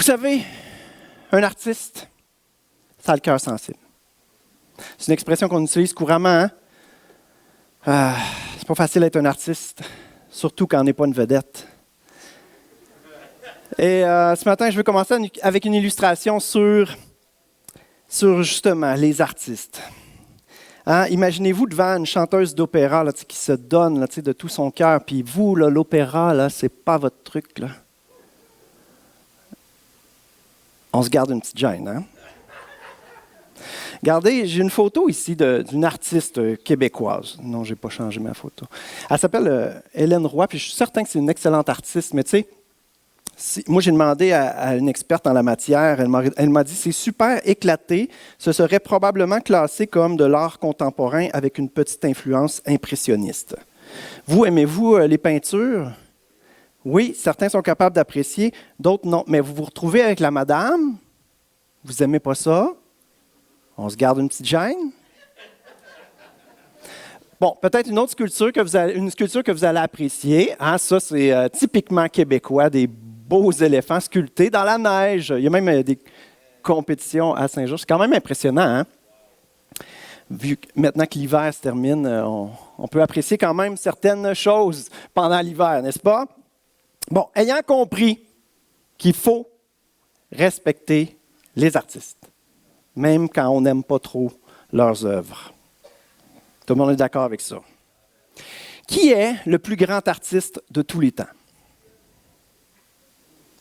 savez, un artiste, ça a le cœur sensible. C'est une expression qu'on utilise couramment. C'est pas facile d'être un artiste, surtout quand on n'est pas une vedette. Et ce matin, je veux commencer avec une illustration sur justement les artistes. Hein? Imaginez-vous devant une chanteuse d'opéra là, qui se donne là, de tout son cœur, puis vous, là, l'opéra, là, c'est pas votre truc. Là. On se garde une petite gêne. Hein? Regardez, j'ai une photo ici d'une artiste québécoise. Non, je n'ai pas changé ma photo. Elle s'appelle Hélène Roy, puis je suis certain que c'est une excellente artiste, mais tu sais, moi, j'ai demandé à une experte en la matière, elle m'a dit c'est super éclaté, ce serait probablement classé comme de l'art contemporain avec une petite influence impressionniste. Vous, aimez-vous les peintures? Oui, certains sont capables d'apprécier, d'autres non. Mais vous vous retrouvez avec la madame? Vous n'aimez pas ça? On se garde une petite gêne? Bon, peut-être une autre sculpture que vous allez apprécier. Hein, ça, c'est typiquement québécois, des beaux éléphants sculptés dans la neige. Il y a même des compétitions à Saint-Georges. C'est quand même impressionnant. Hein? Vu que maintenant que l'hiver se termine, on peut apprécier quand même certaines choses pendant l'hiver, n'est-ce pas? Bon, ayant compris qu'il faut respecter les artistes, même quand on n'aime pas trop leurs œuvres. Tout le monde est d'accord avec ça. Qui est le plus grand artiste de tous les temps?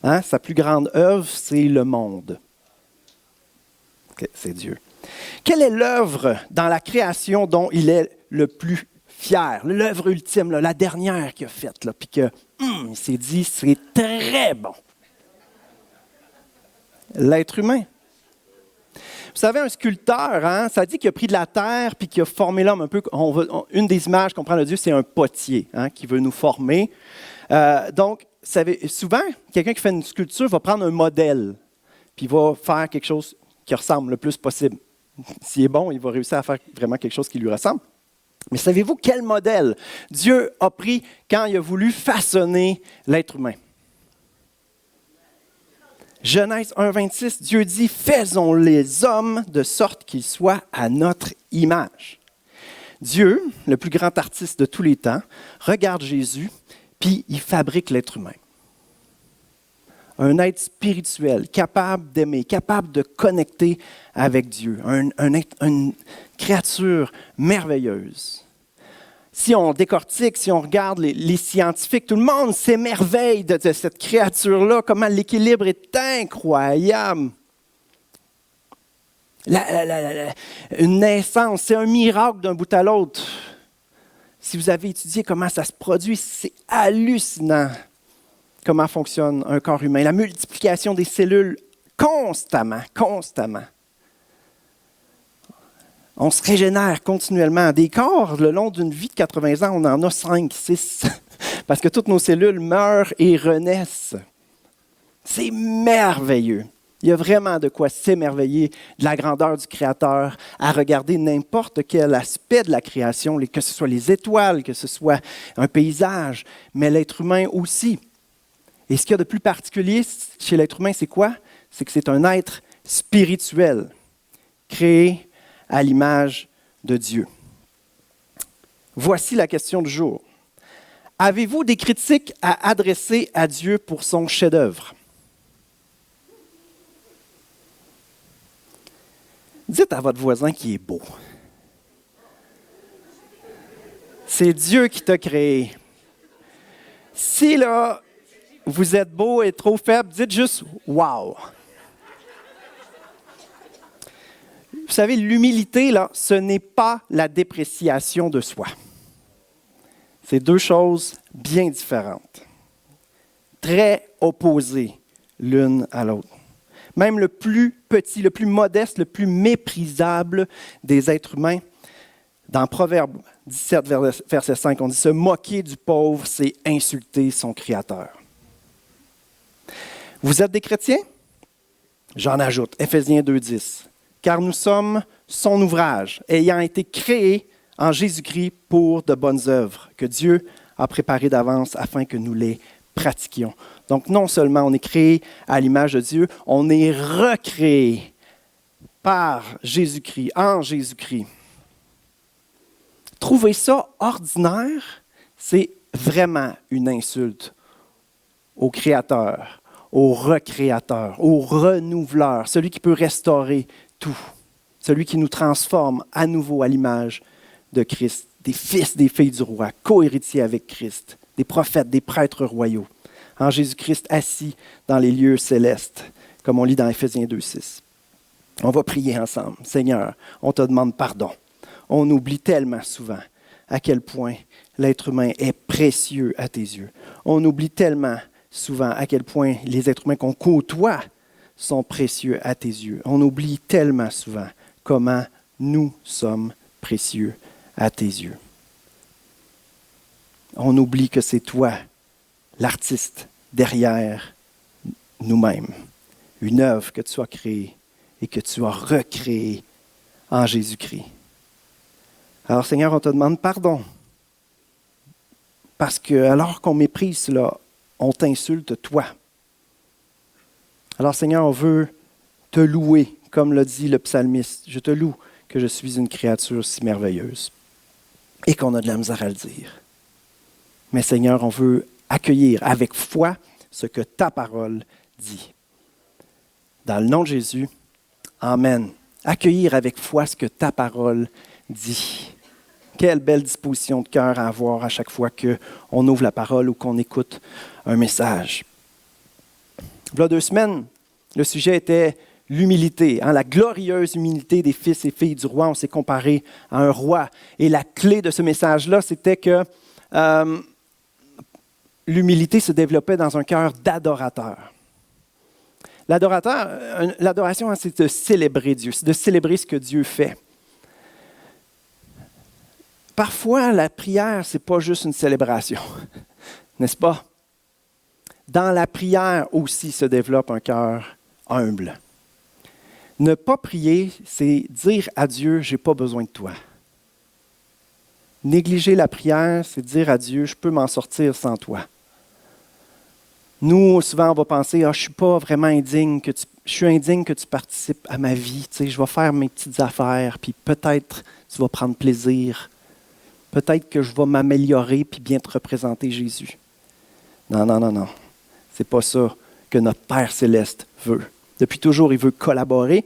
Hein? Sa plus grande œuvre, c'est le monde. Okay, c'est Dieu. Quelle est l'œuvre dans la création dont il est le plus fier? L'œuvre ultime, là, la dernière qu'il a faite, puis il s'est dit, c'est très bon. L'être humain. Vous savez, un sculpteur, hein, ça dit qu'il a pris de la terre puis qu'il a formé l'homme un peu. Une des images qu'on prend de Dieu, c'est un potier hein, qui veut nous former. Donc, souvent, quelqu'un qui fait une sculpture va prendre un modèle puis il va faire quelque chose qui ressemble le plus possible. S'il est bon, il va réussir à faire vraiment quelque chose qui lui ressemble. Mais savez-vous quel modèle Dieu a pris quand il a voulu façonner l'être humain? Genèse 1,26, Dieu dit « Faisons les hommes de sorte qu'ils soient à notre image. » Dieu, le plus grand artiste de tous les temps, regarde Jésus, puis il fabrique l'être humain. Un être spirituel, capable d'aimer, capable de connecter avec Dieu. Une créature merveilleuse. Si on décortique, si on regarde les scientifiques, tout le monde s'émerveille de cette créature-là, comment l'équilibre est incroyable. Une naissance, c'est un miracle d'un bout à l'autre. Si vous avez étudié comment ça se produit, c'est hallucinant comment fonctionne un corps humain. La multiplication des cellules constamment. On se régénère continuellement. Des corps, le long d'une vie de 80 ans, on en a 5, 6. Parce que toutes nos cellules meurent et renaissent. C'est merveilleux. Il y a vraiment de quoi s'émerveiller de la grandeur du Créateur, à regarder n'importe quel aspect de la création, que ce soit les étoiles, que ce soit un paysage, mais l'être humain aussi. Et ce qu'il y a de plus particulier chez l'être humain, c'est quoi? C'est que c'est un être spirituel, créé à l'image de Dieu. Voici la question du jour. Avez-vous des critiques à adresser à Dieu pour son chef-d'œuvre? Dites à votre voisin qu'il est beau. C'est Dieu qui t'a créé. Si là, vous êtes beau et trop faible, dites juste « wow ». Vous savez, l'humilité, là, ce n'est pas la dépréciation de soi. C'est deux choses bien différentes, très opposées l'une à l'autre. Même le plus petit, le plus modeste, le plus méprisable des êtres humains, dans Proverbe 17, verset 5, on dit « Se moquer du pauvre, c'est insulter son Créateur. » Vous êtes des chrétiens? J'en ajoute, Éphésiens 2, 10. Car nous sommes son ouvrage, ayant été créés en Jésus-Christ pour de bonnes œuvres, que Dieu a préparées d'avance afin que nous les pratiquions. Donc, non seulement on est créé à l'image de Dieu, on est recréé par Jésus-Christ, en Jésus-Christ. Trouver ça ordinaire, c'est vraiment une insulte au Créateur, au Recréateur, au Renouveleur, celui qui peut restaurer tout, celui qui nous transforme à nouveau à l'image de Christ, des fils, des filles du roi, co-héritiers avec Christ, des prophètes, des prêtres royaux, en Jésus-Christ assis dans les lieux célestes, comme on lit dans Éphésiens 2,6. On va prier ensemble. Seigneur, on te demande pardon. On oublie tellement souvent à quel point l'être humain est précieux à tes yeux. On oublie tellement souvent à quel point les êtres humains qu'on côtoie sont précieux à tes yeux. On oublie tellement souvent comment nous sommes précieux à tes yeux. On oublie que c'est toi, l'artiste, derrière nous-mêmes. Une œuvre que tu as créée et que tu as recréée en Jésus-Christ. Alors Seigneur, on te demande pardon. Parce que alors qu'on méprise cela, on t'insulte toi. Alors Seigneur, on veut te louer, comme l'a dit le psalmiste. Je te loue que je suis une créature si merveilleuse. Et qu'on a de la misère à le dire. Mais Seigneur, on veut accueillir avec foi ce que ta parole dit. Dans le nom de Jésus, amen. Accueillir avec foi ce que ta parole dit. Quelle belle disposition de cœur à avoir à chaque fois qu'on ouvre la parole ou qu'on écoute un message. Il y a 2 semaines, le sujet était l'humilité, la glorieuse humilité des fils et filles du roi. On s'est comparé à un roi. Et la clé de ce message-là, c'était que l'humilité se développait dans un cœur d'adorateur. L'adoration, c'est de célébrer Dieu, c'est de célébrer ce que Dieu fait. Parfois, la prière, ce n'est pas juste une célébration, n'est-ce pas? Dans la prière aussi se développe un cœur humble. Ne pas prier, c'est dire à Dieu, je n'ai pas besoin de toi. Négliger la prière, c'est dire à Dieu, je peux m'en sortir sans toi. Nous, souvent, on va penser, je ne suis pas vraiment indigne, je suis indigne que tu participes à ma vie. Tu sais, je vais faire mes petites affaires, puis peut-être tu vas prendre plaisir. Peut-être que je vais m'améliorer puis bien te représenter Jésus. Non. Ce n'est pas ça que notre Père céleste veut. Depuis toujours, il veut collaborer,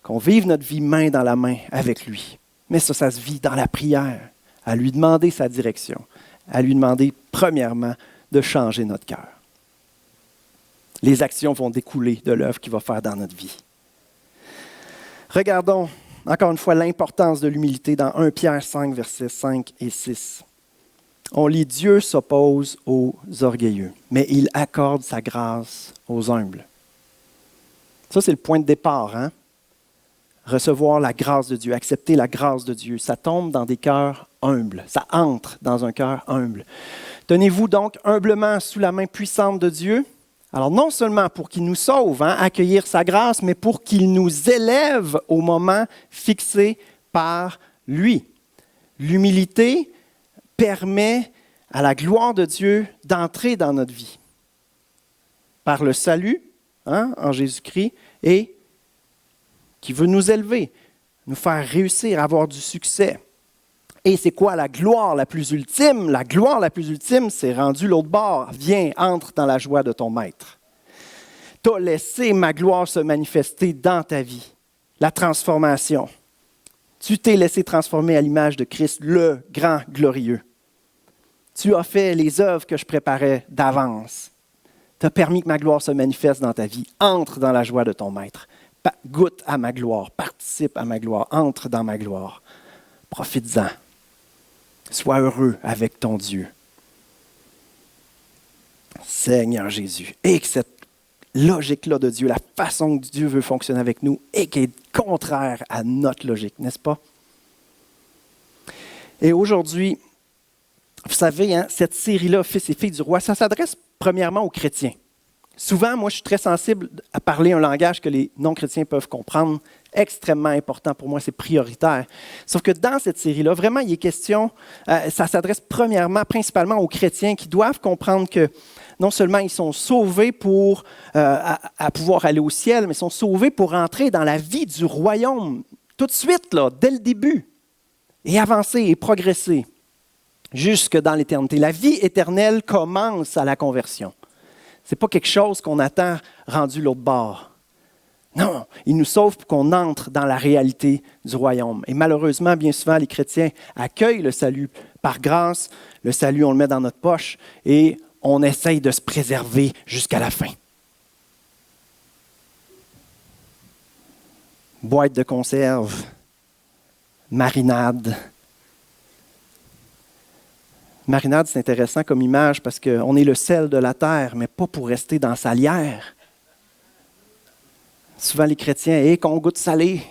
qu'on vive notre vie main dans la main avec lui. Mais ça se vit dans la prière, à lui demander sa direction, à lui demander, premièrement, de changer notre cœur. Les actions vont découler de l'œuvre qu'il va faire dans notre vie. Regardons encore une fois l'importance de l'humilité dans 1 Pierre 5, versets 5 et 6. On lit « Dieu s'oppose aux orgueilleux, mais il accorde sa grâce aux humbles. » Ça, c'est le point de départ. Recevoir la grâce de Dieu, accepter la grâce de Dieu. Ça tombe dans des cœurs humbles. Ça entre dans un cœur humble. Tenez-vous donc humblement sous la main puissante de Dieu. Alors, non seulement pour qu'il nous sauve, accueillir sa grâce, mais pour qu'il nous élève au moment fixé par lui. L'humilité permet à la gloire de Dieu d'entrer dans notre vie par le salut en Jésus-Christ et qui veut nous élever, nous faire réussir, avoir du succès. Et c'est quoi la gloire la plus ultime? La gloire la plus ultime, c'est rendu l'autre bord. Viens, entre dans la joie de ton maître. Tu as laissé ma gloire se manifester dans ta vie. La transformation. Tu t'es laissé transformer à l'image de Christ, le grand glorieux. Tu as fait les œuvres que je préparais d'avance. Tu as permis que ma gloire se manifeste dans ta vie. Entre dans la joie de ton maître. Goûte à ma gloire. Participe à ma gloire. Entre dans ma gloire. Profites-en. Sois heureux avec ton Dieu. Seigneur Jésus. Et que cette logique-là de Dieu, la façon que Dieu veut fonctionner avec nous, et qui est contraire à notre logique, n'est-ce pas? Et aujourd'hui, vous savez, cette série-là, Fils et filles du roi, ça s'adresse premièrement aux chrétiens. Souvent, moi, je suis très sensible à parler un langage que les non-chrétiens peuvent comprendre. Extrêmement important pour moi, c'est prioritaire. Sauf que dans cette série-là, vraiment, il est question, ça s'adresse premièrement, principalement aux chrétiens qui doivent comprendre que non seulement ils sont sauvés pour à pouvoir aller au ciel, mais ils sont sauvés pour entrer dans la vie du royaume tout de suite, là, dès le début, et avancer et progresser jusque dans l'éternité. La vie éternelle commence à la conversion. Ce n'est pas quelque chose qu'on attend rendu l'autre bord. Non, il nous sauve pour qu'on entre dans la réalité du royaume. Et malheureusement, bien souvent, les chrétiens accueillent le salut par grâce. Le salut, on le met dans notre poche et on essaye de se préserver jusqu'à la fin. Boîte de conserve, marinade. Marinade, c'est intéressant comme image parce qu'on est le sel de la terre, mais pas pour rester dans sa lierre. Souvent, les chrétiens, qu'on goûte salé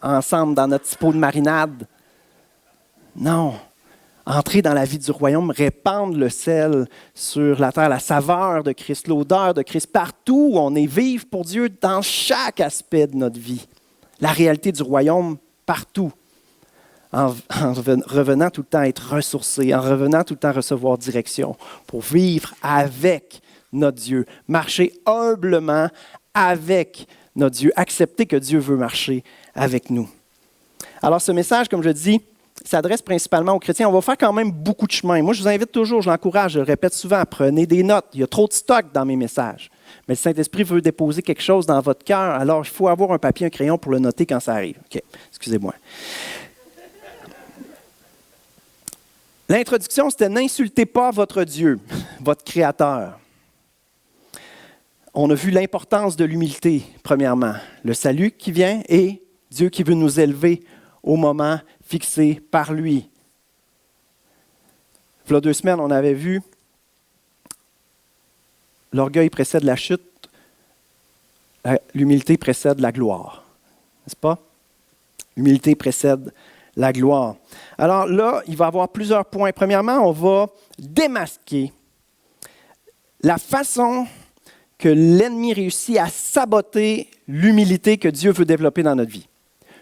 ensemble dans notre petit pot de marinade. Non. Entrer dans la vie du royaume, répandre le sel sur la terre, la saveur de Christ, l'odeur de Christ, partout où on est, vivre pour Dieu dans chaque aspect de notre vie. La réalité du royaume, partout. En revenant tout le temps être ressourcé, en revenant tout le temps recevoir direction pour vivre avec notre Dieu, marcher humblement avec notre Dieu, accepter que Dieu veut marcher avec nous. Alors ce message, comme je dis, s'adresse principalement aux chrétiens. On va faire quand même beaucoup de chemin. Moi, je vous invite toujours, je l'encourage, je le répète souvent, prenez des notes. Il y a trop de stock dans mes messages. Mais le Saint-Esprit veut déposer quelque chose dans votre cœur, alors il faut avoir un papier, un crayon pour le noter quand ça arrive. OK, excusez-moi. L'introduction, c'était « N'insultez pas votre Dieu, votre Créateur ». On a vu l'importance de l'humilité, premièrement. Le salut qui vient et Dieu qui veut nous élever au moment fixé par lui. Il y a 2 semaines, on avait vu l'orgueil précède la chute, l'humilité précède la gloire. N'est-ce pas? L'humilité précède la gloire. Alors là, il va y avoir plusieurs points. Premièrement, on va démasquer la façon que l'ennemi réussit à saboter l'humilité que Dieu veut développer dans notre vie.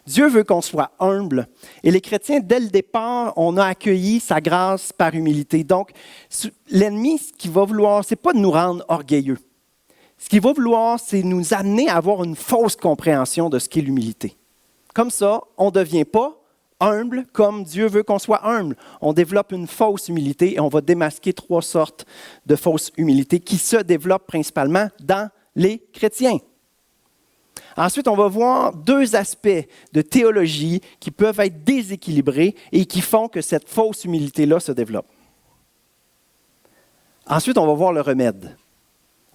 Dieu veut qu'on soit humble. Et les chrétiens, dès le départ, on a accueilli sa grâce par humilité. Donc, l'ennemi, ce qu'il va vouloir, ce n'est pas de nous rendre orgueilleux. Ce qu'il va vouloir, c'est nous amener à avoir une fausse compréhension de ce qu'est l'humilité. Comme ça, on ne devient pas humble comme Dieu veut qu'on soit humble. On développe une fausse humilité et on va démasquer 3 sortes de fausses humilités qui se développent principalement dans les chrétiens. Ensuite, on va voir 2 aspects de théologie qui peuvent être déséquilibrés et qui font que cette fausse humilité-là se développe. Ensuite, on va voir le remède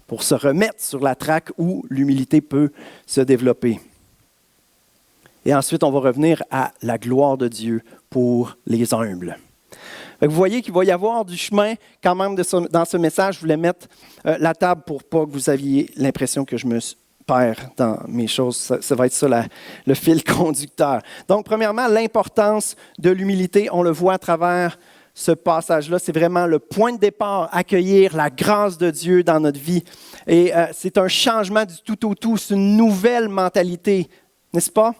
pour se remettre sur la traque où l'humilité peut se développer. Et ensuite, on va revenir à la gloire de Dieu pour les humbles. Vous voyez qu'il va y avoir du chemin quand même dans ce message. Je voulais mettre la table pour pas que vous aviez l'impression que je me perds dans mes choses. Ça va être ça le fil conducteur. Donc, premièrement, l'importance de l'humilité, on le voit à travers ce passage-là. C'est vraiment le point de départ, accueillir la grâce de Dieu dans notre vie. Et c'est un changement du tout au tout. C'est une nouvelle mentalité, n'est-ce pas?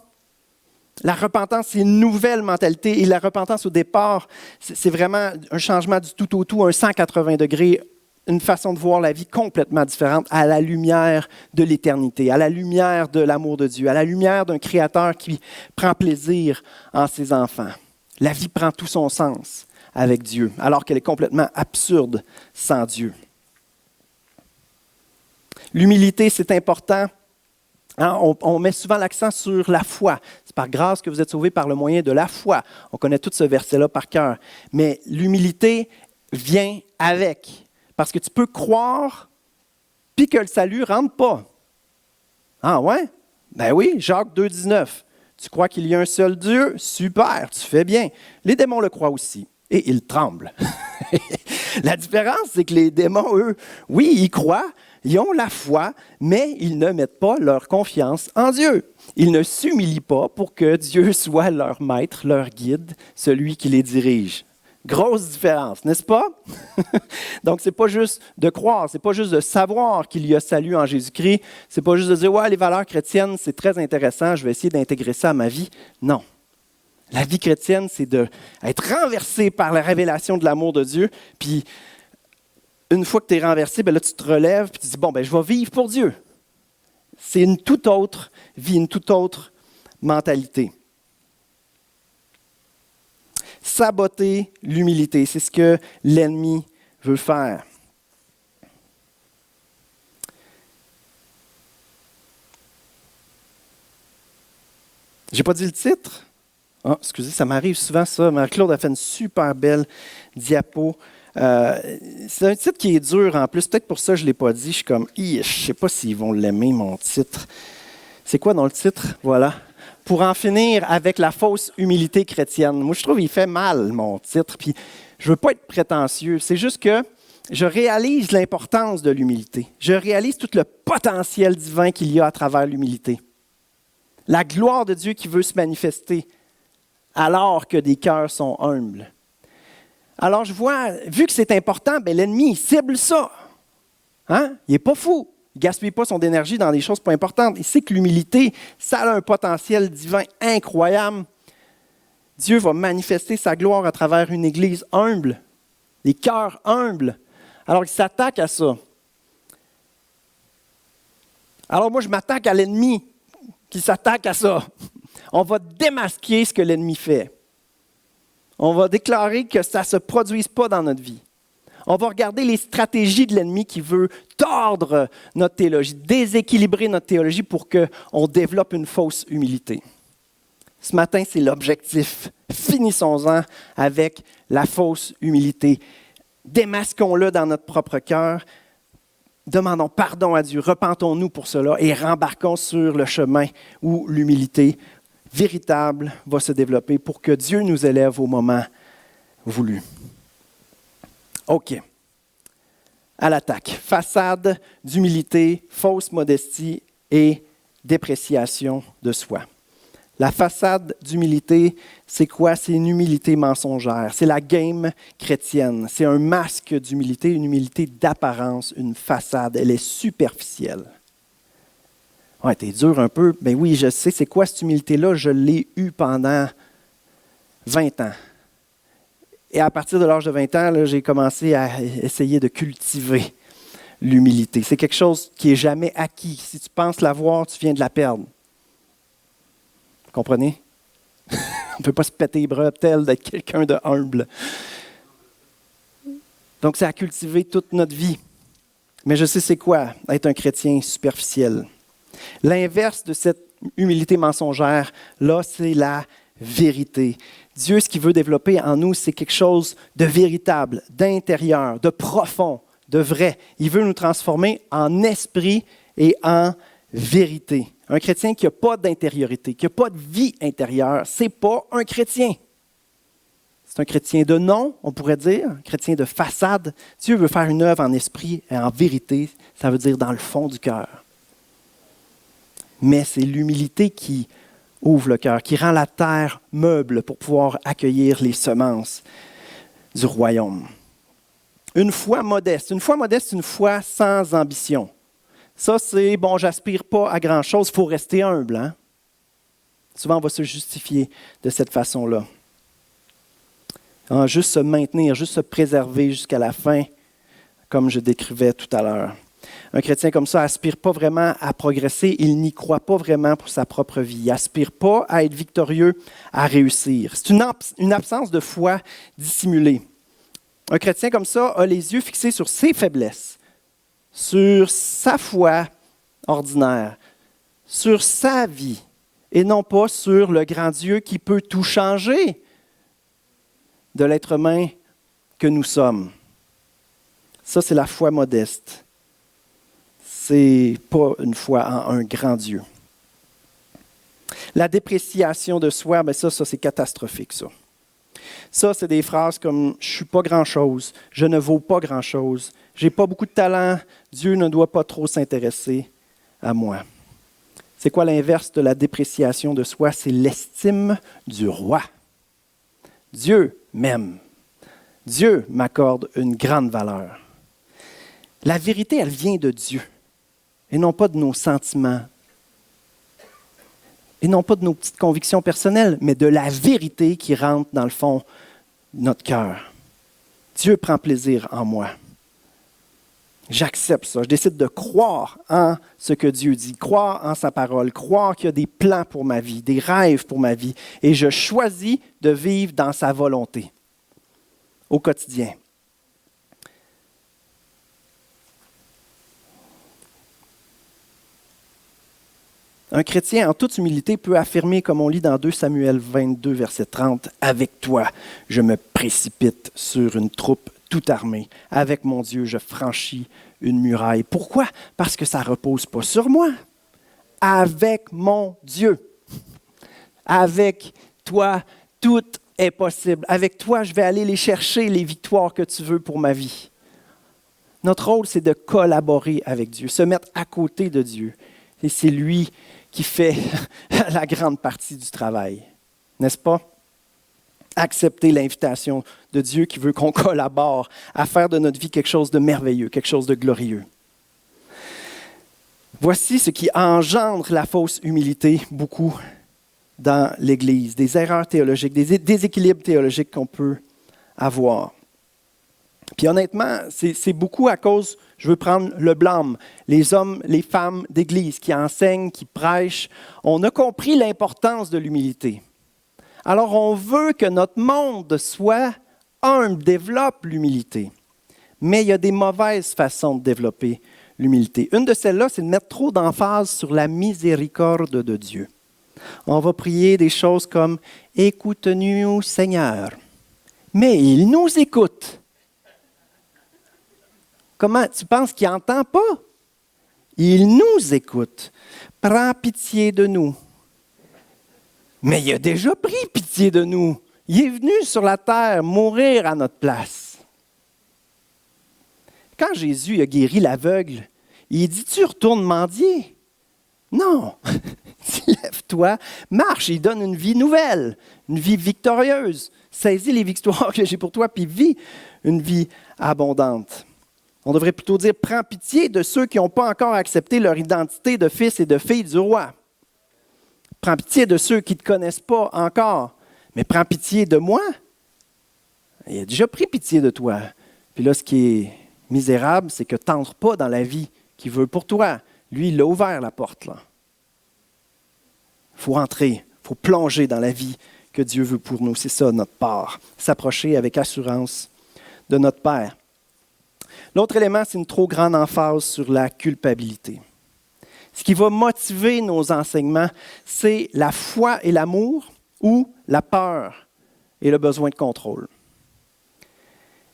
La repentance, c'est une nouvelle mentalité. Et la repentance, au départ, c'est vraiment un changement du tout au tout, un 180 degrés, une façon de voir la vie complètement différente à la lumière de l'éternité, à la lumière de l'amour de Dieu, à la lumière d'un Créateur qui prend plaisir en ses enfants. La vie prend tout son sens avec Dieu, alors qu'elle est complètement absurde sans Dieu. L'humilité, c'est important. On met souvent l'accent sur la foi. C'est par grâce que vous êtes sauvés par le moyen de la foi. On connaît tout ce verset-là par cœur. Mais l'humilité vient avec. Parce que tu peux croire, puis que le salut ne rentre pas. Ah ouais? Ben oui, Jacques 2,19. Tu crois qu'il y a un seul Dieu? Super, tu fais bien. Les démons le croient aussi. Et ils tremblent. La différence, c'est que les démons, eux, oui, ils croient, ils ont la foi, mais ils ne mettent pas leur confiance en Dieu. Ils ne s'humilient pas pour que Dieu soit leur maître, leur guide, celui qui les dirige. Grosse différence, n'est-ce pas? Donc, ce n'est pas juste de croire, ce n'est pas juste de savoir qu'il y a salut en Jésus-Christ, ce n'est pas juste de dire « Ouais, les valeurs chrétiennes, c'est très intéressant, je vais essayer d'intégrer ça à ma vie. » Non. La vie chrétienne, c'est d'être renversé par la révélation de l'amour de Dieu, puis une fois que tu es renversé, ben là, tu te relèves et tu dis, bon, ben, je vais vivre pour Dieu. C'est une toute autre vie, une toute autre mentalité. Saboter l'humilité, c'est ce que l'ennemi veut faire. J'ai pas dit le titre? Ah, excusez, ça m'arrive souvent ça. Marie-Claude a fait une super belle diapo. C'est un titre qui est dur en plus. Peut-être pour ça que je ne l'ai pas dit. Je suis comme, je ne sais pas s'ils vont l'aimer, mon titre. C'est quoi dans le titre? Voilà. Pour en finir avec la fausse humilité chrétienne. Moi, je trouve qu'il fait mal, mon titre. Puis, je ne veux pas être prétentieux. C'est juste que je réalise l'importance de l'humilité. Je réalise tout le potentiel divin qu'il y a à travers l'humilité. La gloire de Dieu qui veut se manifester alors que des cœurs sont humbles. Alors, je vois, vu que c'est important, bien, l'ennemi, il cible ça. Hein? Il n'est pas fou. Il ne gaspille pas son énergie dans des choses pas importantes. Il sait que l'humilité, ça a un potentiel divin incroyable. Dieu va manifester sa gloire à travers une église humble, des cœurs humbles. Alors, il s'attaque à ça. Alors, moi, je m'attaque à l'ennemi qui s'attaque à ça. On va démasquer ce que l'ennemi fait. On va déclarer que ça ne se produise pas dans notre vie. On va regarder les stratégies de l'ennemi qui veut tordre notre théologie, déséquilibrer notre théologie pour qu'on développe une fausse humilité. Ce matin, c'est l'objectif. Finissons-en avec la fausse humilité. Démasquons-le dans notre propre cœur. Demandons pardon à Dieu, repentons-nous pour cela et rembarquons sur le chemin où l'humilité véritable va se développer pour que Dieu nous élève au moment voulu. OK. À l'attaque. Façade d'humilité, fausse modestie et dépréciation de soi. La façade d'humilité, c'est quoi? C'est une humilité mensongère. C'est la game chrétienne. C'est un masque d'humilité, une humilité d'apparence, une façade. Elle est superficielle. Ouais, t'es dur un peu. Ben oui, je sais, c'est quoi cette humilité-là? Je l'ai eue pendant 20 ans. Et à partir de l'âge de 20 ans, là, j'ai commencé à essayer de cultiver l'humilité. C'est quelque chose qui n'est jamais acquis. Si tu penses l'avoir, tu viens de la perdre. Vous comprenez? On ne peut pas se péter les bretelles d'être quelqu'un de humble. Donc, c'est à cultiver toute notre vie. Mais je sais c'est quoi, être un chrétien superficiel. L'inverse de cette humilité mensongère, là, c'est la vérité. Dieu, ce qu'il veut développer en nous, c'est quelque chose de véritable, d'intérieur, de profond, de vrai. Il veut nous transformer en esprit et en vérité. Un chrétien qui n'a pas d'intériorité, qui n'a pas de vie intérieure, ce n'est pas un chrétien. C'est un chrétien de nom, on pourrait dire, un chrétien de façade. Dieu veut faire une œuvre en esprit et en vérité, ça veut dire dans le fond du cœur. Mais c'est l'humilité qui ouvre le cœur, qui rend la terre meuble pour pouvoir accueillir les semences du royaume. Une foi modeste, une foi sans ambition. Ça, c'est, bon, j'aspire pas à grand-chose, il faut rester humble. Hein? Souvent, on va se justifier de cette façon-là. Juste se maintenir, juste se préserver jusqu'à la fin, comme je décrivais tout à l'heure. Un chrétien comme ça n'aspire pas vraiment à progresser, il n'y croit pas vraiment pour sa propre vie. Il n'aspire pas à être victorieux, à réussir. C'est une absence de foi dissimulée. Un chrétien comme ça a les yeux fixés sur ses faiblesses, sur sa foi ordinaire, sur sa vie, et non pas sur le grand Dieu qui peut tout changer de l'être humain que nous sommes. Ça, c'est la foi modeste. C'est pas une foi en un grand Dieu. La dépréciation de soi, bien ça c'est catastrophique, ça. Ça, c'est des phrases comme « je ne suis pas grand-chose »,« je ne vaux pas grand-chose »,« je n'ai pas beaucoup de talent »,« Dieu ne doit pas trop s'intéresser à moi ». C'est quoi l'inverse de la dépréciation de soi? C'est l'estime du roi. Dieu m'aime. Dieu m'accorde une grande valeur. La vérité, elle vient de Dieu et non pas de nos sentiments et non pas de nos petites convictions personnelles, mais de la vérité qui rentre dans le fond de notre cœur. Dieu prend plaisir en moi. J'accepte ça. Je décide de croire en ce que Dieu dit, croire en sa parole, croire qu'il y a des plans pour ma vie, des rêves pour ma vie. Et je choisis de vivre dans sa volonté au quotidien. Un chrétien, en toute humilité, peut affirmer, comme on lit dans 2 Samuel 22, verset 30, « Avec toi, je me précipite sur une troupe tout armée. Avec mon Dieu, je franchis une muraille. » Pourquoi? Parce que ça ne repose pas sur moi. Avec mon Dieu. Avec toi, tout est possible. Avec toi, je vais aller les chercher, les victoires que tu veux pour ma vie. Notre rôle, c'est de collaborer avec Dieu, se mettre à côté de Dieu. Et c'est lui qui fait la grande partie du travail. N'est-ce pas? Accepter l'invitation de Dieu qui veut qu'on collabore à faire de notre vie quelque chose de merveilleux, quelque chose de glorieux. Voici ce qui engendre la fausse humilité beaucoup dans l'Église, des erreurs théologiques, des déséquilibres théologiques qu'on peut avoir. Puis honnêtement, c'est beaucoup à cause, je veux prendre le blâme, les hommes, les femmes d'Église qui enseignent, qui prêchent, on a compris l'importance de l'humilité. Alors on veut que notre monde soit humble, développe l'humilité. Mais il y a des mauvaises façons de développer l'humilité. Une de celles-là, c'est de mettre trop d'emphase sur la miséricorde de Dieu. On va prier des choses comme « Écoute-nous, Seigneur ». Mais il nous écoute. Comment? Tu penses qu'il n'entend pas? Il nous écoute. Prends pitié de nous. Mais il a déjà pris pitié de nous. Il est venu sur la terre mourir à notre place. Quand Jésus a guéri l'aveugle, il dit, tu retournes mendier? Non. Lève-toi, marche, il donne une vie nouvelle, une vie victorieuse. Saisis les victoires que j'ai pour toi, puis vis une vie abondante. On devrait plutôt dire, prends pitié de ceux qui n'ont pas encore accepté leur identité de fils et de filles du roi. Prends pitié de ceux qui ne te connaissent pas encore, mais prends pitié de moi. Il a déjà pris pitié de toi. Puis là, ce qui est misérable, c'est que tu n'entres pas dans la vie qu'il veut pour toi. Lui, il a ouvert la porte, là. Il faut entrer, il faut plonger dans la vie que Dieu veut pour nous. C'est ça, notre part. S'approcher avec assurance de notre Père. L'autre élément, c'est une trop grande emphase sur la culpabilité. Ce qui va motiver nos enseignements, c'est la foi et l'amour ou la peur et le besoin de contrôle.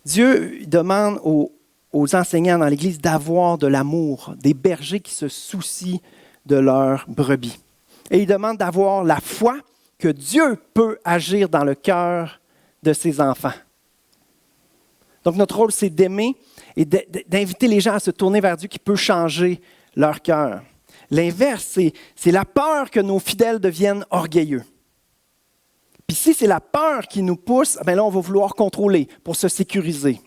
Dieu demande aux enseignants dans l'Église d'avoir de l'amour, des bergers qui se soucient de leurs brebis. Et il demande d'avoir la foi que Dieu peut agir dans le cœur de ses enfants. Donc notre rôle, c'est d'aimer et d'inviter les gens à se tourner vers Dieu qui peut changer leur cœur. L'inverse, c'est la peur que nos fidèles deviennent orgueilleux. Puis si c'est la peur qui nous pousse, bien là, on va vouloir contrôler pour se sécuriser.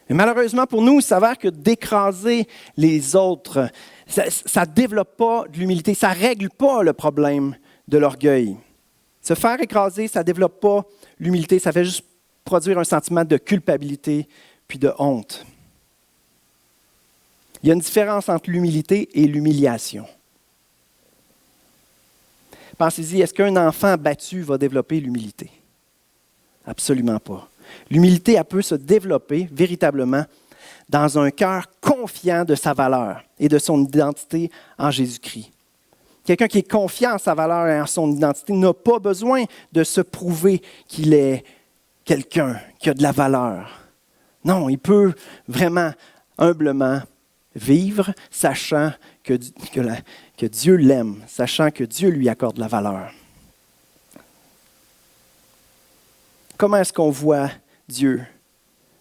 Mais malheureusement pour nous, il s'avère que d'écraser les autres, ça ne développe pas de l'humilité, ça ne règle pas le problème de l'orgueil. Se faire écraser, ça ne développe pas l'humilité, ça fait juste produire un sentiment de culpabilité puis de honte. Il y a une différence entre l'humilité et l'humiliation. Pensez-y, est-ce qu'un enfant battu va développer l'humilité? Absolument pas. L'humilité, elle peut se développer véritablement dans un cœur confiant de sa valeur et de son identité en Jésus-Christ. Quelqu'un qui est confiant en sa valeur et en son identité n'a pas besoin de se prouver qu'il est quelqu'un qui a de la valeur. Non, il peut vraiment, humblement, vivre sachant que Dieu l'aime, sachant que Dieu lui accorde la valeur. Comment est-ce qu'on voit Dieu?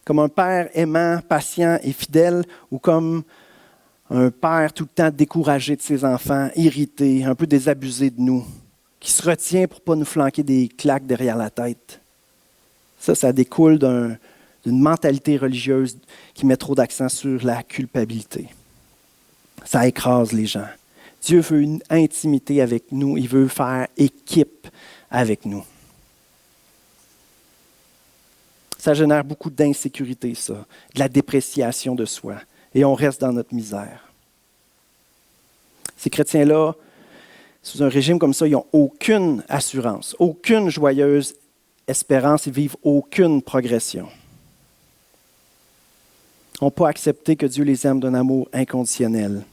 Comme un père aimant, patient et fidèle, ou comme un père tout le temps découragé de ses enfants, irrité, un peu désabusé de nous, qui se retient pour ne pas nous flanquer des claques derrière la tête? Ça découle d'une mentalité religieuse qui met trop d'accent sur la culpabilité. Ça écrase les gens. Dieu veut une intimité avec nous. Il veut faire équipe avec nous. Ça génère beaucoup d'insécurité, ça, de la dépréciation de soi. Et on reste dans notre misère. Ces chrétiens-là, sous un régime comme ça, ils n'ont aucune assurance, aucune joyeuse espérance, ils vivent aucune progression. Ils n'ont pas accepté que Dieu les aime d'un amour inconditionnel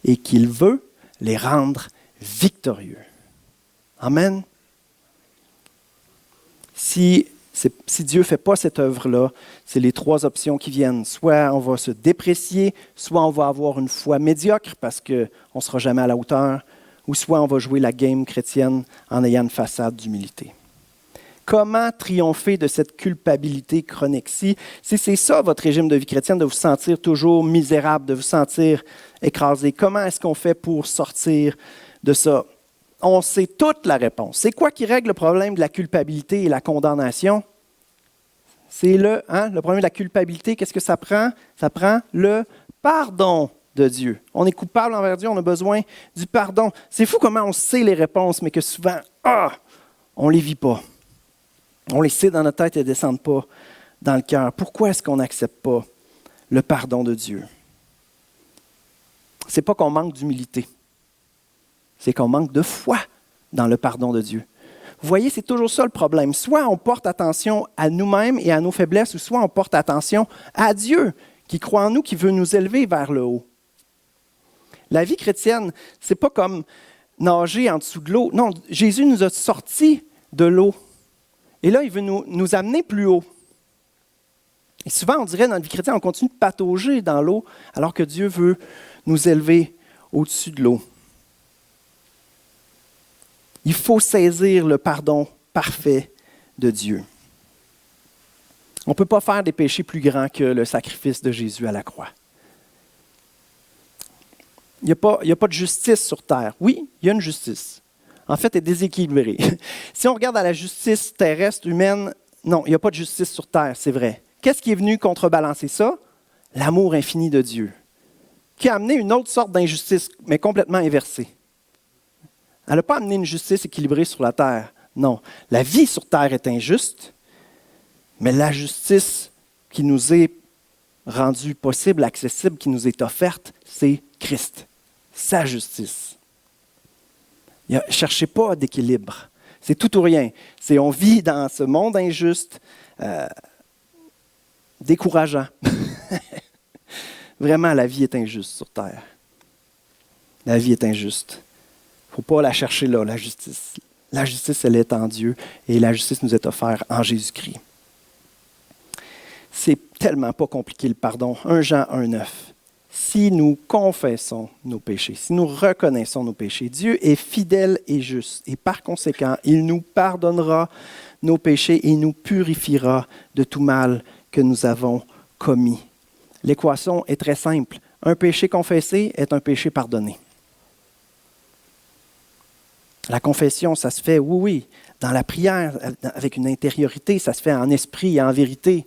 et qu'il veut les rendre victorieux. Amen. Si Dieu ne fait pas cette œuvre-là, c'est les trois options qui viennent. Soit on va se déprécier, soit on va avoir une foi médiocre parce qu'on ne sera jamais à la hauteur, ou soit on va jouer la game chrétienne en ayant une façade d'humilité. Comment triompher de cette culpabilité chronique? Si c'est ça votre régime de vie chrétienne, de vous sentir toujours misérable, de vous sentir écrasé, comment est-ce qu'on fait pour sortir de ça? On sait toute la réponse. C'est quoi qui règle le problème de la culpabilité et la condamnation? C'est le problème de la culpabilité, qu'est-ce que ça prend? Ça prend le pardon de Dieu. On est coupable envers Dieu, on a besoin du pardon. C'est fou comment on sait les réponses, mais que souvent, on ne les vit pas. On les sait dans notre tête et elles ne descendent pas dans le cœur. Pourquoi est-ce qu'on n'accepte pas le pardon de Dieu? Ce n'est pas qu'on manque d'humilité. C'est qu'on manque de foi dans le pardon de Dieu. Vous voyez, c'est toujours ça le problème. Soit on porte attention à nous-mêmes et à nos faiblesses, ou soit on porte attention à Dieu qui croit en nous, qui veut nous élever vers le haut. La vie chrétienne, ce n'est pas comme nager en dessous de l'eau. Non, Jésus nous a sortis de l'eau. Et là, il veut nous amener plus haut. Et souvent, on dirait dans la vie chrétienne, on continue de patauger dans l'eau, alors que Dieu veut nous élever au-dessus de l'eau. Il faut saisir le pardon parfait de Dieu. On ne peut pas faire des péchés plus grands que le sacrifice de Jésus à la croix. Il n'y a pas de justice sur terre. Oui, il y a une justice. En fait, elle est déséquilibrée. Si on regarde à la justice terrestre, humaine, non, il n'y a pas de justice sur terre, c'est vrai. Qu'est-ce qui est venu contrebalancer ça? L'amour infini de Dieu, qui a amené une autre sorte d'injustice, mais complètement inversée. Elle n'a pas amené une justice équilibrée sur la terre. Non, la vie sur terre est injuste, mais la justice qui nous est rendue possible, accessible, qui nous est offerte, c'est Christ, sa justice. Ne cherchez pas d'équilibre. C'est tout ou rien. On vit dans ce monde injuste, décourageant. Vraiment, la vie est injuste sur terre. La vie est injuste. Il ne faut pas la chercher là, la justice. La justice, elle est en Dieu et la justice nous est offerte en Jésus-Christ. C'est tellement pas compliqué le pardon. 1 Jean 1,9. Si nous confessons nos péchés, si nous reconnaissons nos péchés, Dieu est fidèle et juste. Et par conséquent, il nous pardonnera nos péchés et nous purifiera de tout mal que nous avons commis. L'équation est très simple. Un péché confessé est un péché pardonné. La confession, ça se fait, oui, dans la prière, avec une intériorité, ça se fait en esprit et en vérité.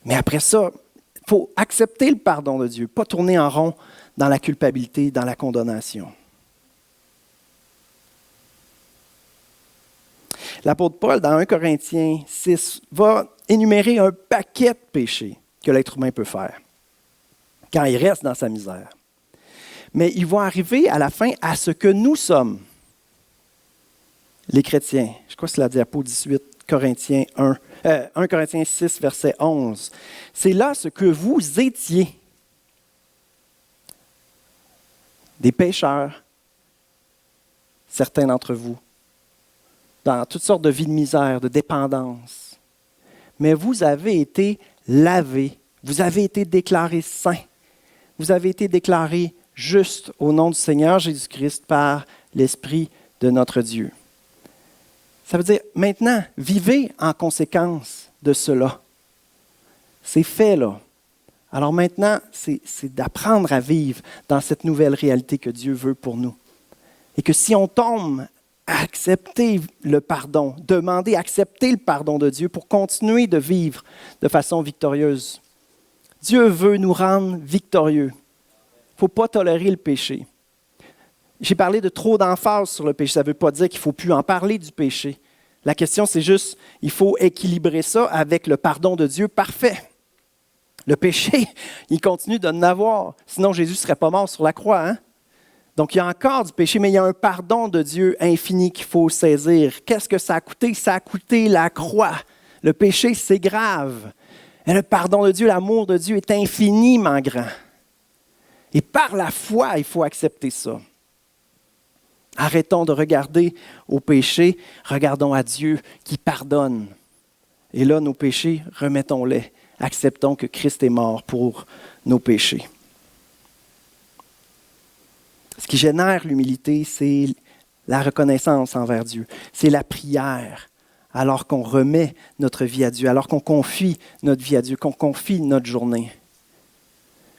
Mais après ça, il faut accepter le pardon de Dieu, pas tourner en rond dans la culpabilité, dans la condamnation. L'apôtre Paul, dans 1 Corinthiens 6, va énumérer un paquet de péchés que l'être humain peut faire quand il reste dans sa misère. Mais il va arriver à la fin à ce que nous sommes, les chrétiens. Je crois que c'est la diapo 18, 1 Corinthiens 6, verset 11. C'est là ce que vous étiez. Des pécheurs, certains d'entre vous, dans toutes sortes de vies de misère, de dépendance. Mais vous avez été lavés, vous avez été déclarés saints, vous avez été déclarés justes au nom du Seigneur Jésus-Christ par l'Esprit de notre Dieu. Ça veut dire, maintenant, vivez en conséquence de cela. C'est fait, là. Alors maintenant, c'est d'apprendre à vivre dans cette nouvelle réalité que Dieu veut pour nous. Et que si on tombe à accepter le pardon, demander, accepter le pardon de Dieu pour continuer de vivre de façon victorieuse. Dieu veut nous rendre victorieux. Il ne faut pas tolérer le péché. J'ai parlé de trop d'emphase sur le péché. Ça ne veut pas dire qu'il ne faut plus en parler du péché. La question, c'est juste, il faut équilibrer ça avec le pardon de Dieu parfait. Le péché, il continue de n'avoir. Sinon, Jésus ne serait pas mort sur la croix. Hein? Donc, il y a encore du péché, mais il y a un pardon de Dieu infini qu'il faut saisir. Qu'est-ce que ça a coûté? Ça a coûté la croix. Le péché, c'est grave. Et le pardon de Dieu, l'amour de Dieu est infiniment grand. Et par la foi, il faut accepter ça. Arrêtons de regarder au péché, regardons à Dieu qui pardonne. Et là, nos péchés, remettons-les. Acceptons que Christ est mort pour nos péchés. Ce qui génère l'humilité, c'est la reconnaissance envers Dieu. C'est la prière, alors qu'on remet notre vie à Dieu, alors qu'on confie notre vie à Dieu, qu'on confie notre journée.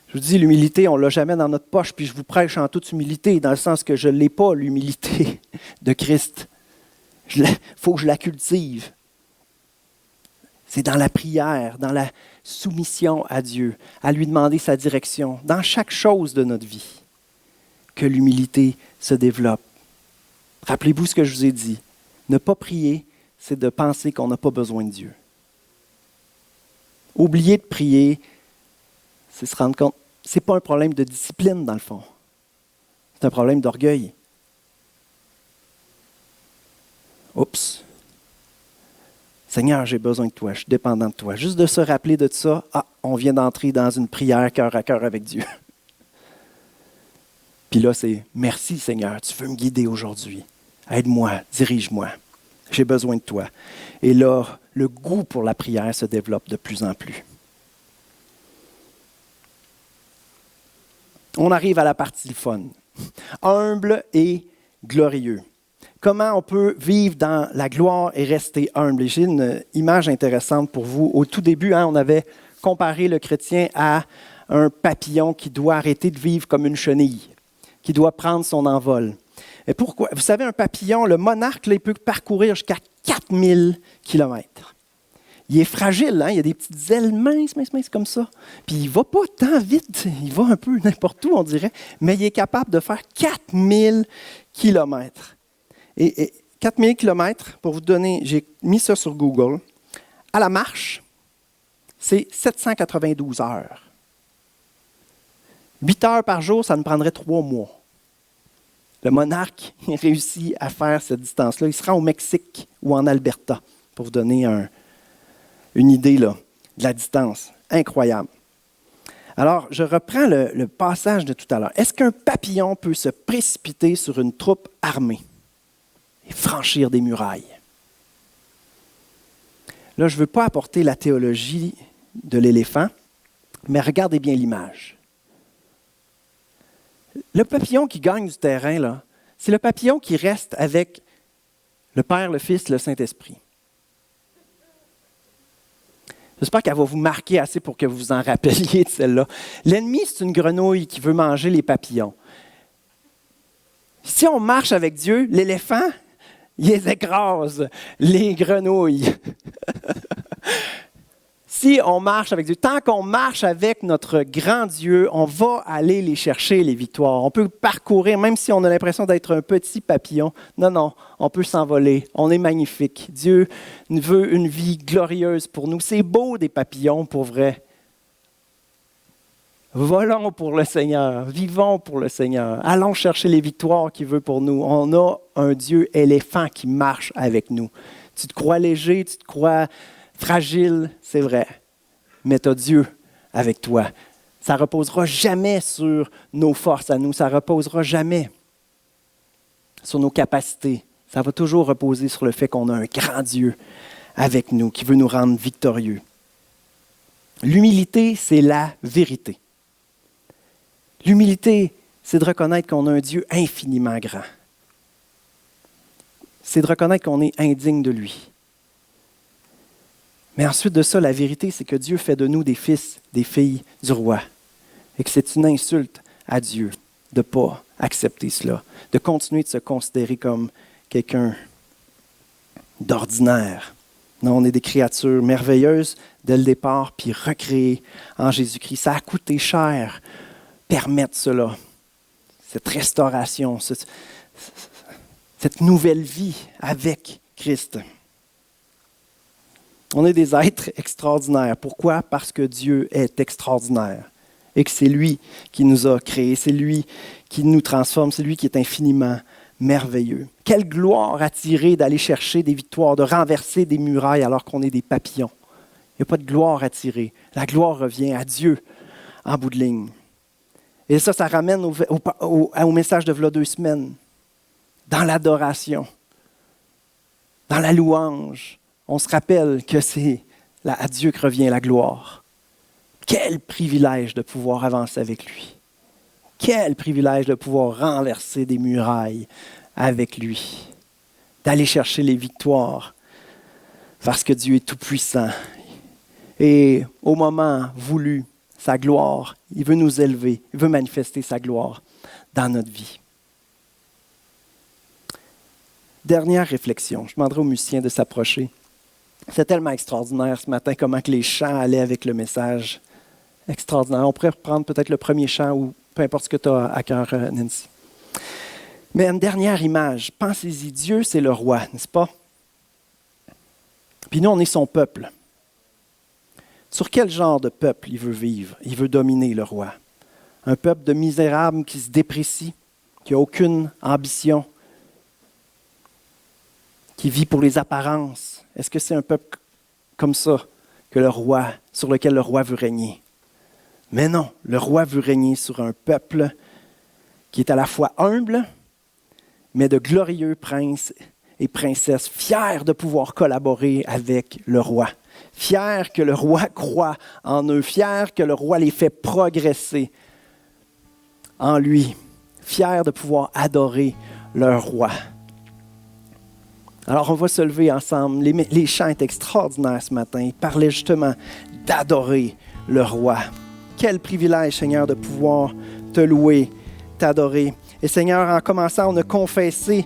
Je vous dis, l'humilité, on ne l'a jamais dans notre poche, puis je vous prêche en toute humilité, dans le sens que je ne l'ai pas, l'humilité de Christ. Il faut que je la cultive. C'est dans la prière, dans la soumission à Dieu, à lui demander sa direction, dans chaque chose de notre vie, que l'humilité se développe. Rappelez-vous ce que je vous ai dit. Ne pas prier, c'est de penser qu'on n'a pas besoin de Dieu. Oublier de prier, c'est se rendre compte, ce n'est pas un problème de discipline dans le fond. C'est un problème d'orgueil. Oups. Seigneur, j'ai besoin de toi, je suis dépendant de toi. Juste de se rappeler de ça, on vient d'entrer dans une prière cœur à cœur avec Dieu. Puis là, c'est merci Seigneur, tu veux me guider aujourd'hui. Aide-moi, dirige-moi. J'ai besoin de toi. Et là, le goût pour la prière se développe de plus en plus. On arrive à la partie fun. Humble et glorieux. Comment on peut vivre dans la gloire et rester humble? Et j'ai une image intéressante pour vous. Au tout début, on avait comparé le chrétien à un papillon qui doit arrêter de vivre comme une chenille, qui doit prendre son envol. Et pourquoi? Vous savez, un papillon, le monarque, là, il peut parcourir jusqu'à 4000 kilomètres. Il est fragile, il y a des petites ailes minces comme ça. Puis il ne va pas tant vite, il va un peu n'importe où, on dirait, mais il est capable de faire 4000 kilomètres. Et 4000 kilomètres, pour vous donner, j'ai mis ça sur Google, à la marche, c'est 792 heures. 8 heures par jour, ça nous prendrait 3 mois. Le monarque réussit à faire cette distance-là. Il se rend au Mexique ou en Alberta, pour vous donner une idée là, de la distance. Incroyable. Alors, je reprends le passage de tout à l'heure. Est-ce qu'un papillon peut se précipiter sur une troupe armée et franchir des murailles? Là, je ne veux pas apporter la théologie de l'éléphant, mais regardez bien l'image. Le papillon qui gagne du terrain, là, c'est le papillon qui reste avec le Père, le Fils, le Saint-Esprit. J'espère qu'elle va vous marquer assez pour que vous vous en rappeliez de celle-là. L'ennemi, c'est une grenouille qui veut manger les papillons. Si on marche avec Dieu, l'éléphant, il les écrase, les grenouilles. Si on marche avec Dieu, tant qu'on marche avec notre grand Dieu, on va aller les chercher, les victoires. On peut parcourir, même si on a l'impression d'être un petit papillon. Non, on peut s'envoler. On est magnifique. Dieu veut une vie glorieuse pour nous. C'est beau des papillons, pour vrai. Volons pour le Seigneur. Vivons pour le Seigneur. Allons chercher les victoires qu'il veut pour nous. On a un Dieu éléphant qui marche avec nous. Tu te crois léger, tu te crois fragile, c'est vrai, mais tu as Dieu avec toi. Ça ne reposera jamais sur nos forces à nous, ça ne reposera jamais sur nos capacités. Ça va toujours reposer sur le fait qu'on a un grand Dieu avec nous, qui veut nous rendre victorieux. L'humilité, c'est la vérité. L'humilité, c'est de reconnaître qu'on a un Dieu infiniment grand. C'est de reconnaître qu'on est indigne de lui. Mais ensuite de ça, la vérité, c'est que Dieu fait de nous des fils, des filles du roi. Et que c'est une insulte à Dieu de ne pas accepter cela, de continuer de se considérer comme quelqu'un d'ordinaire. Non, on est des créatures merveilleuses dès le départ, puis recréées en Jésus-Christ. Ça a coûté cher permettre cela, cette restauration, cette nouvelle vie avec Christ. On est des êtres extraordinaires. Pourquoi? Parce que Dieu est extraordinaire et que c'est lui qui nous a créés, c'est lui qui nous transforme, c'est lui qui est infiniment merveilleux. Quelle gloire à tirer d'aller chercher des victoires, de renverser des murailles alors qu'on est des papillons. Il n'y a pas de gloire à tirer. La gloire revient à Dieu en bout de ligne. Et ça ramène au message de v'là 2 semaines. Dans l'adoration, dans la louange, on se rappelle que c'est à Dieu que revient la gloire. Quel privilège de pouvoir avancer avec lui. Quel privilège de pouvoir renverser des murailles avec lui. D'aller chercher les victoires parce que Dieu est tout-puissant. Et au moment voulu, sa gloire, il veut nous élever, il veut manifester sa gloire dans notre vie. Dernière réflexion, je demanderai aux musiciens de s'approcher. C'est tellement extraordinaire ce matin comment que les chants allaient avec le message. Extraordinaire. On pourrait reprendre peut-être le premier chant ou peu importe ce que tu as à cœur, Nancy. Mais une dernière image, pensez-y, Dieu c'est le roi, n'est-ce pas? Puis nous, on est son peuple. Sur quel genre de peuple il veut vivre? Il veut dominer le roi. Un peuple de misérables qui se déprécie, qui n'a aucune ambition, qui vit pour les apparences. Est-ce que c'est un peuple comme ça que le roi, sur lequel le roi veut régner? Mais non, le roi veut régner sur un peuple qui est à la fois humble, mais de glorieux princes et princesses, fiers de pouvoir collaborer avec le roi, fiers que le roi croit en eux, fiers que le roi les fait progresser en lui, fiers de pouvoir adorer leur roi. Alors, on va se lever ensemble. Les chants étaient extraordinaires ce matin. Ils parlaient justement d'adorer le roi. Quel privilège, Seigneur, de pouvoir te louer, t'adorer. Et Seigneur, en commençant, on a confessé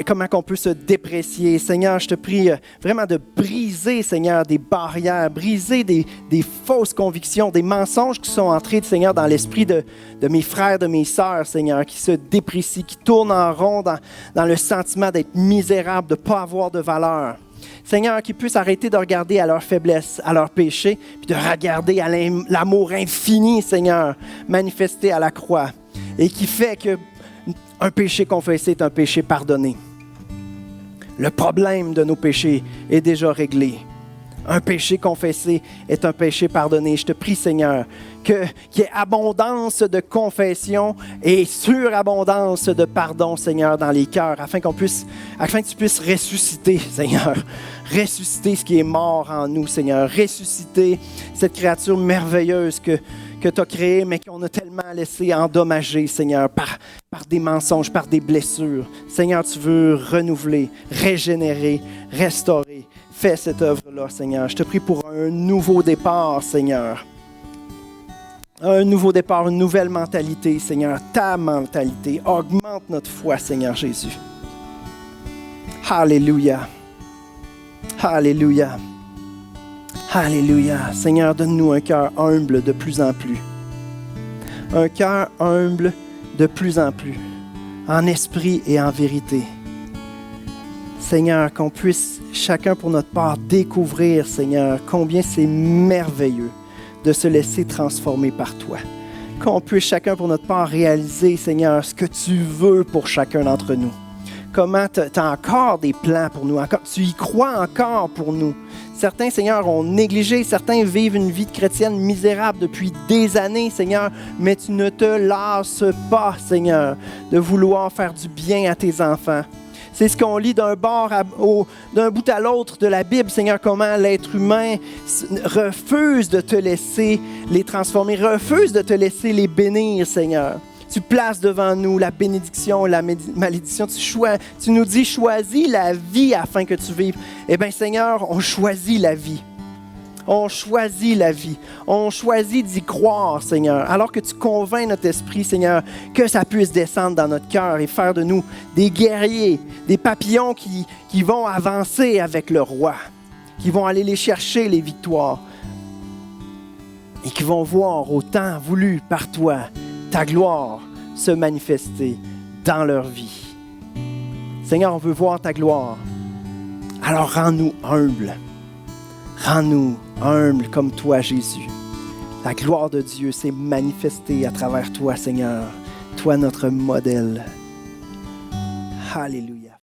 comment on peut se déprécier. Seigneur, je te prie vraiment de briser, Seigneur, des barrières, briser des fausses convictions, des mensonges qui sont entrés, Seigneur, dans l'esprit de mes frères, de mes sœurs, Seigneur, qui se déprécient, qui tournent en rond dans le sentiment d'être misérables, de ne pas avoir de valeur. Seigneur, qu'ils puissent arrêter de regarder à leur faiblesse, à leur péché, puis de regarder à l'amour infini, Seigneur, manifesté à la croix, et qui fait que un péché confessé est un péché pardonné. Le problème de nos péchés est déjà réglé. Un péché confessé est un péché pardonné. Je te prie, Seigneur, qu'il y ait abondance de confession et surabondance de pardon, Seigneur, dans les cœurs, afin que tu puisses ressusciter, Seigneur. Ressusciter ce qui est mort en nous, Seigneur. Ressusciter cette créature merveilleuse que tu as créée, mais qu'on a tellement laissé endommager, Seigneur, par des mensonges, par des blessures. Seigneur, tu veux renouveler, régénérer, restaurer. Fais cette œuvre-là, Seigneur. Je te prie pour un nouveau départ, Seigneur. Un nouveau départ, une nouvelle mentalité, Seigneur. Ta mentalité. Augmente notre foi, Seigneur Jésus. Alléluia. Alléluia. Alléluia. Seigneur, donne-nous un cœur humble de plus en plus. Un cœur humble de plus en plus, en esprit et en vérité. Seigneur, qu'on puisse chacun pour notre part découvrir, Seigneur, combien c'est merveilleux de se laisser transformer par toi. Qu'on puisse chacun pour notre part réaliser, Seigneur, ce que tu veux pour chacun d'entre nous. Comment tu as encore des plans pour nous, tu y crois encore pour nous. Certains, Seigneur, ont négligé, certains vivent une vie de chrétienne misérable depuis des années, Seigneur, mais tu ne te lasses pas, Seigneur, de vouloir faire du bien à tes enfants. C'est ce qu'on lit d'un bout à l'autre de la Bible, Seigneur, comment l'être humain refuse de te laisser les transformer, refuse de te laisser les bénir, Seigneur. Tu places devant nous la bénédiction et la malédiction. Tu nous dis, choisis la vie afin que tu vives. Eh bien, Seigneur, on choisit la vie. On choisit la vie. On choisit d'y croire, Seigneur. Alors que tu convaincs notre esprit, Seigneur, que ça puisse descendre dans notre cœur et faire de nous des guerriers, des papillons qui vont avancer avec le roi, qui vont aller les chercher, les victoires, et qui vont voir au temps voulu par toi ta gloire se manifester dans leur vie. Seigneur, on veut voir ta gloire. Alors rends-nous humbles. Rends-nous humbles comme toi, Jésus. La gloire de Dieu s'est manifestée à travers toi, Seigneur. Toi, notre modèle. Alléluia.